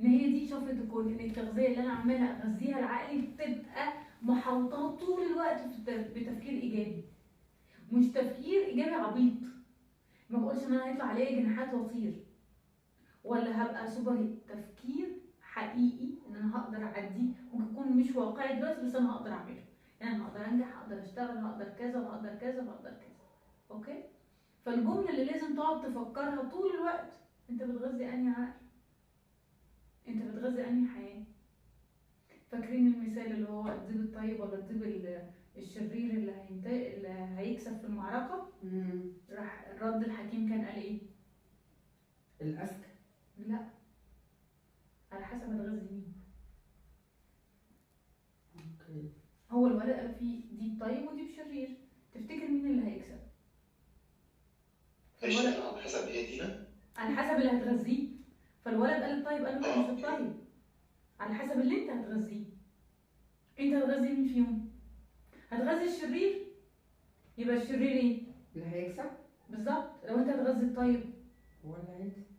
ان هي دي شفره الكون، ان التغذيه اللي انا عماله اغذيها لعقلي بتبقى محوطاه طول الوقت بتفكير ايجابي، مش تفكير ايجابي عبيط. ما بقولش ان انا هيطلع عليا جناحات واطير ولا هبقى سوبر، تفكير حقيقي ان انا هقدر اعديه، ممكن يكون مش واقعي دلوقتي بس انا هقدر اعمله. يعني انا هقدر انجح، هقدر اشتغل، هقدر كذا وهقدر كذا وهقدر كذا. اوكي. فالجمله اللي لازم تقعد تفكرها طول الوقت، انت بتغذي انهي عقل؟ انت بتغذي انهي حياه؟ فاكرين المثال اللي هو الذئب الطيب ولا الذئب الشرير اللي هيكسب في المعركه؟ راح الرد الحكيم كان قال ايه؟ الأذكى. لا، على حسب هتغذي مين. اوكي. هو الولد قال فيه دي طيب ودي شرير، تفتكر مين اللي هيكسب؟ هيشتغل على حسب ايه دينا؟ على حسب اللي هتغذيه. فالولد قال الطيب، قال له لا مش الطيب، على حسب اللي انت هتغذيه. انت هتغذي مين فيهم؟ هتغذي الشرير، يبقى الشرير ايه؟ اللي هيكسب. بالظبط. لو انت هتغذي الطيب هو اللي هيكسب.